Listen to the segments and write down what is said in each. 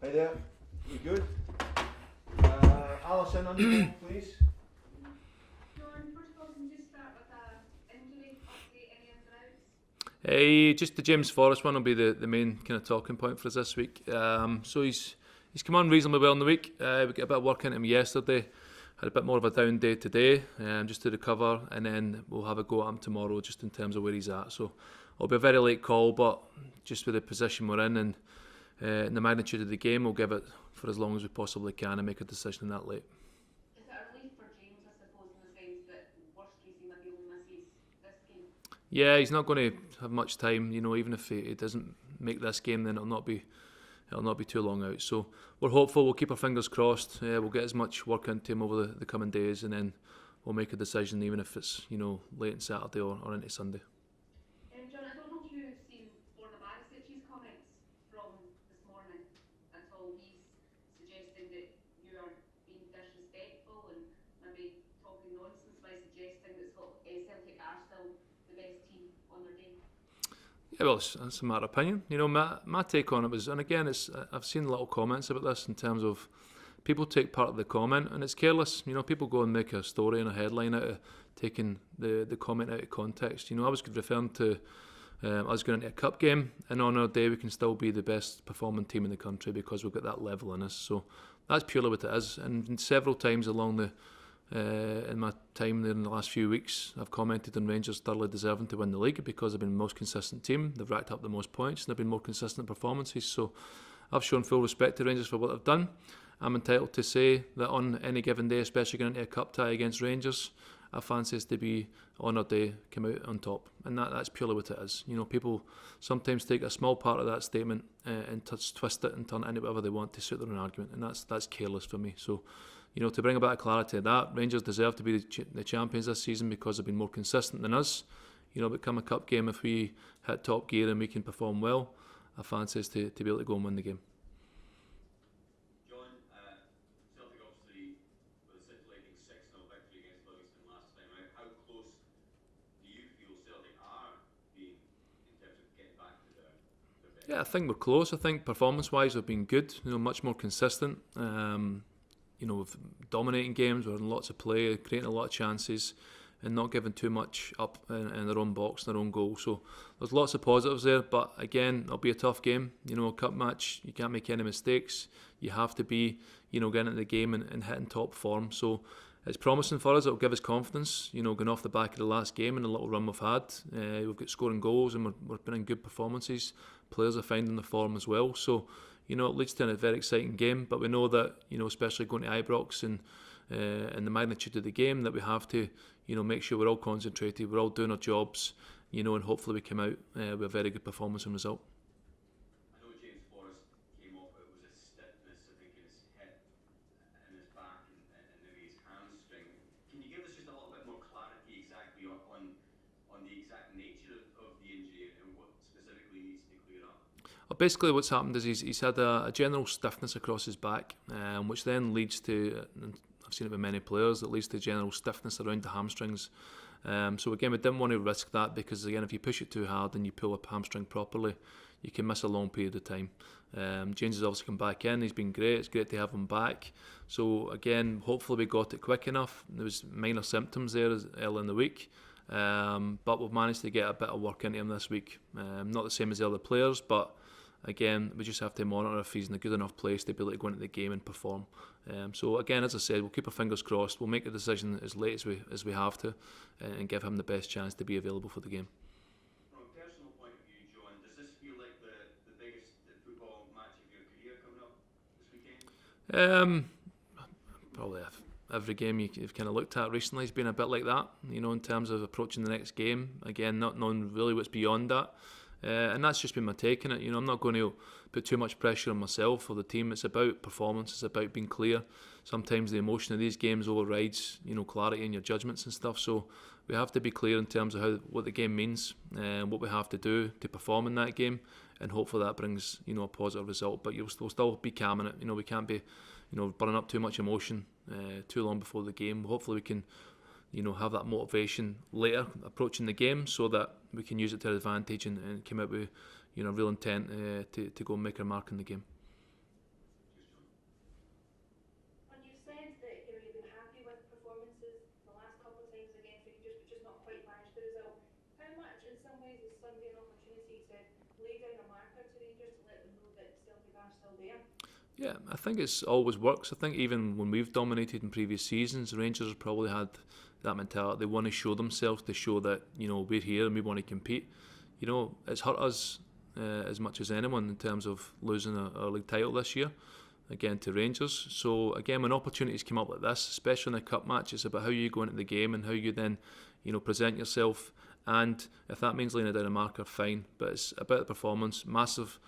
Hi there, you good? Alison on the phone, please. John, first of all, can you just start with a injury update, any ins and outs? Just the James Forrest one will be the main kind of talking point for us this week. So he's come on reasonably well in the week. We got a bit of work into him yesterday. Had a bit more of a down day today, just to recover, and then we'll have a go at him tomorrow, just in terms of where he's at. So it'll be a very late call, but just with the position we're in and the magnitude of the game, we'll give it for as long as we possibly can and make a decision that late. Is it a relief for James, I suppose, in the sense that worst case he maybe only misses this game? Yeah, he's not going to have much time. Even if he doesn't make this game, then it'll not be too long out. So we're hopeful. We'll keep our fingers crossed. We'll get as much work into him over the coming days, and then we'll make a decision, even if it's late on Saturday or into Sunday. John, I don't know if you've seen Borna Barisic's comments from this morning at all. He's suggesting that you are being disrespectful and maybe talking nonsense by suggesting that Celtic are still the best team on their day. Yeah, well, that's a matter of opinion. My take on it was, and again, I've seen little comments about this in terms of people take part of the comment and it's careless. People go and make a story and a headline out of taking the comment out of context. I was referring to us going into a cup game, and on our day we can still be the best performing team in the country because we've got that level in us. So that's purely what it is. And several times along in my time there in the last few weeks, I've commented on Rangers thoroughly deserving to win the league because they've been the most consistent team. They've racked up the most points and they've been more consistent performances. So I've shown full respect to Rangers for what they've done. I'm entitled to say that on any given day, especially going into a cup tie against Rangers, I fancy us to be on our day, come out on top. And that's purely what it is. People sometimes take a small part of that statement and twist it and turn it into whatever they want to suit their own argument. And that's careless for me. So, to bring a bit of clarity to that, Rangers deserve to be the champions this season because they've been more consistent than us. Become a cup game, if we hit top gear and we can perform well, I fancy us to be able to go and win the game. John, Celtic obviously with a scintillating 6-0 victory against Livingston last time out. How close do you feel Celtic are being in terms of getting back to their best? Yeah, I think we're close. I think performance-wise we've been good, much more consistent. With dominating games, we're in lots of play, creating a lot of chances and not giving too much up in their own box, their own goal. So there's lots of positives there, but again, it'll be a tough game. A cup match, you can't make any mistakes. You have to be, getting into the game and hitting top form. So it's promising for us. It'll give us confidence, going off the back of the last game and the little run we've had. We've got scoring goals and we're putting in good performances. Players are finding the form as well. So, it leads to a very exciting game, but we know that, especially going to Ibrox and the magnitude of the game, that we have to, make sure we're all concentrated, we're all doing our jobs, and hopefully we come out with a very good performance and result. I know James Forrest came off, it was a stiffness, I think, in his hip and his back and maybe his hamstring. Can you give us just a little bit more clarity exactly on the exact nature of the injury and what specifically needs to clear up? Basically what's happened is he's had a general stiffness across his back, which then leads to, and I've seen it with many players, that leads to general stiffness around the hamstrings. So again, we didn't want to risk that because again, if you push it too hard and you pull up hamstring properly, you can miss a long period of time. James has obviously come back in, he's been great, it's great to have him back. So again, hopefully we got it quick enough. There was minor symptoms there early in the week, but we've managed to get a bit of work into him this week. Not the same as the other players, but again, we just have to monitor if he's in a good enough place to be able to go into the game and perform. So again, as I said, we'll keep our fingers crossed. We'll make a decision as late as we have to, and give him the best chance to be available for the game. From a personal point of view, John, does this feel like the biggest football match of your career coming up this weekend? Probably every game you've kind of looked at recently has been a bit like that, in terms of approaching the next game. Again, not knowing really what's beyond that. And that's just been my take on it. I'm not going to put too much pressure on myself or the team. It's about performance. It's about being clear. Sometimes the emotion of these games overrides, clarity in your judgments and stuff. So we have to be clear in terms of what the game means and what we have to do to perform in that game. And hopefully that brings, a positive result. But we'll still be calm in it. We can't be, burning up too much emotion too long before the game. Hopefully we can, have that motivation later approaching the game so that we can use it to our advantage and come out with, real intent to go and make our mark in the game. Yeah, I think it's always works. I think even when we've dominated in previous seasons, Rangers have probably had that mentality. They want to show themselves, to show that, you know, we're here and we want to compete. You know, it's hurt us as much as anyone in terms of losing our league title this year, again to Rangers. So again, when opportunities come up like this, especially in a cup match, it's about how you go into the game and how you then, you know, present yourself. And if that means laying it down a marker, fine. But it's about the performance. Massive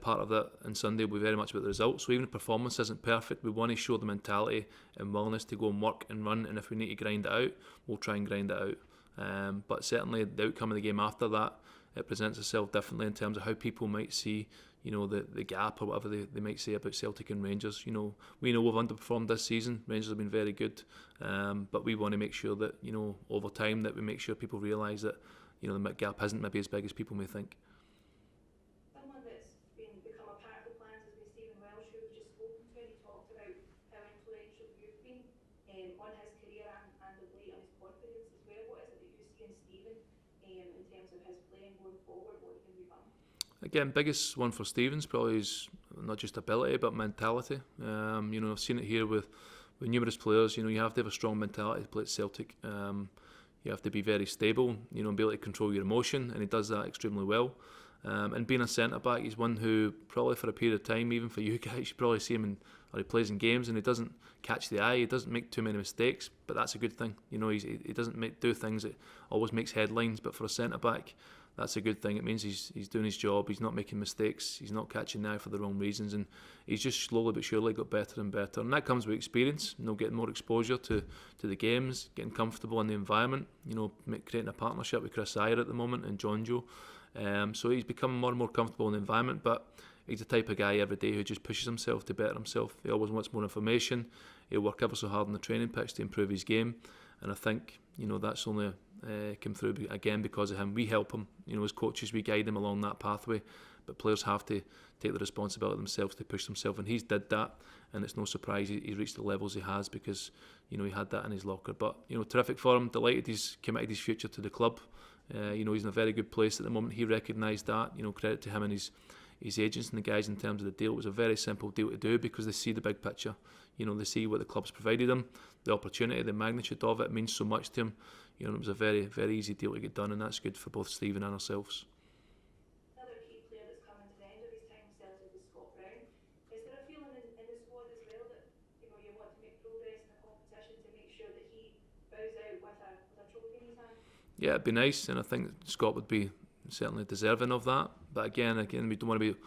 part of that on Sunday will be very much about the results. So even if performance isn't perfect, we want to show the mentality and willingness to go and work and run. And if we need to grind it out, we'll try and grind it out. But certainly the outcome of the game after that, it presents itself differently in terms of how people might see, you know, the gap or whatever they might say about Celtic and Rangers. You know, we know we've underperformed this season. Rangers have been very good, but we want to make sure that, you know, over time that we make sure people realise that, you know, the gap isn't maybe as big as people may think. Someone that's become a part of the plans has been Stephen Welsh, who we've just spoken to, and he talked about how influential you've been on his career and of late on his confidence as well. What is it that you see in Stephen in terms of his playing going forward, what he can become? Again, biggest one for Stevens probably is not just ability but mentality. You know, I've seen it here with numerous players. You know, you have to have a strong mentality to play at Celtic. You have to be very stable, you know, and be able to control your emotion, and he does that extremely well. And being a centre back, he's one who probably for a period of time, even for you guys, you probably see him or he plays in games and he doesn't catch the eye. He doesn't make too many mistakes, but that's a good thing. You know, he doesn't do things that always makes headlines. But for a centre back, that's a good thing. It means he's doing his job. He's not making mistakes. He's not catching the eye for the wrong reasons, and he's just slowly but surely got better and better. And that comes with experience. You know, getting more exposure to the games, getting comfortable in the environment. You know, creating a partnership with Chris Sutton at the moment and John Joe. So he's becoming more and more comfortable in the environment, but he's the type of guy every day who just pushes himself to better himself. He always wants more information. He'll work ever so hard on the training pitch to improve his game, and I think, you know, that's only come through again because of him. We help him, you know, as coaches, we guide him along that pathway, but players have to take the responsibility themselves to push themselves, and he's did that, and it's no surprise he's reached the levels he has because, you know, he had that in his locker. But, you know, terrific for him, delighted he's committed his future to the club. You know, he's in a very good place at the moment. He recognised that. You know, credit to him and his agents and the guys in terms of the deal. It was a very simple deal to do because they see the big picture. You know, they see what the club's provided him, the opportunity, the magnitude of it means so much to him. You know, it was a very, very easy deal to get done, and that's good for both Stephen and ourselves. Another key player that's coming to the end of his time in Celtic is Scott Brown. Is there a feeling in the squad as well that, you know, you want to make progress in the competition to make sure that he bows out with a trophy in his hand? Yeah, it'd be nice, and I think Scott would be certainly deserving of that. But again, we don't want to be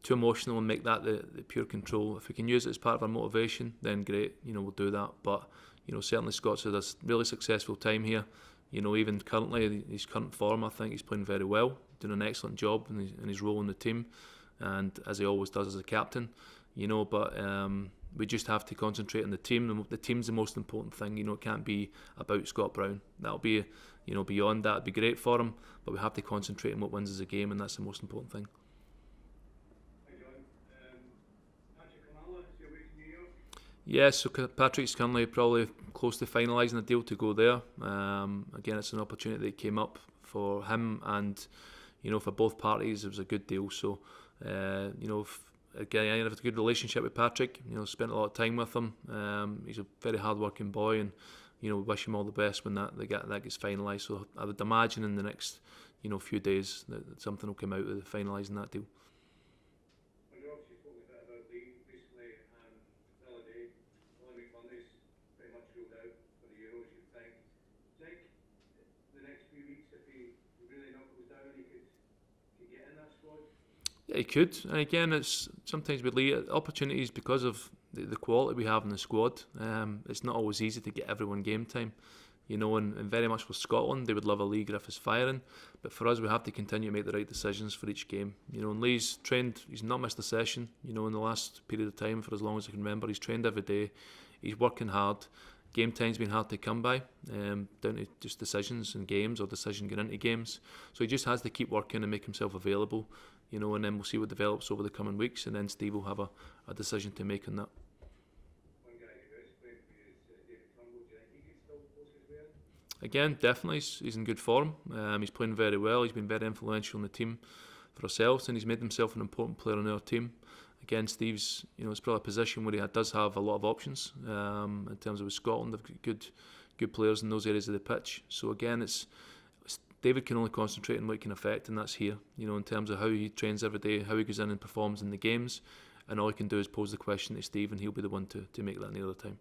too emotional and make that the pure control. If we can use it as part of our motivation, then great. You know, we'll do that. But, you know, certainly Scott's had a really successful time here. You know, even currently, his current form, I think he's playing very well, doing an excellent job in his role in the team, and as he always does as a captain. You know, but we just have to concentrate on the team. The team's the most important thing. You know, it can't be about Scott Brown. That'll be, you know, beyond that, it'd be great for him, but we have to concentrate on what wins us a game, and that's the most important thing. Yes, so Patrick's currently probably close to finalising a deal to go there. Again, it's an opportunity that came up for him, and, you know, for both parties, it was a good deal. So, you know, again, I have a good relationship with Patrick. You know, spent a lot of time with him. He's a very hard-working boy, and, you know, wish him all the best when that gets finalised. So I would imagine in the next, you know, few days that something will come out of finalising that deal. Yeah, he could, and again, it's sometimes with Lee opportunities because of the quality we have in the squad. It's not always easy to get everyone game time, you know, and very much for Scotland, they would love a Lee Griffiths firing, but for us, we have to continue to make the right decisions for each game. You know, and Lee's trained; he's not missed a session. You know, in the last period of time, for as long as I can remember, he's trained every day. He's working hard. Game time's been hard to come by, down to just decisions in games or decision getting into games. So he just has to keep working and make himself available, you know, and then we'll see what develops over the coming weeks, and then Steve will have a decision to make on that. Again, definitely, he's in good form. He's playing very well. He's been very influential in the team for ourselves, and he's made himself an important player on our team. again, Steve's, it's probably a position where he does have a lot of options in terms of with Scotland. They've got good players in those areas of the pitch. So again, it's David can only concentrate on what he can affect, and that's here. In terms of how he trains every day, how he goes in and performs in the games, and all he can do is pose the question to Steve, and he'll be the one to make that near the time.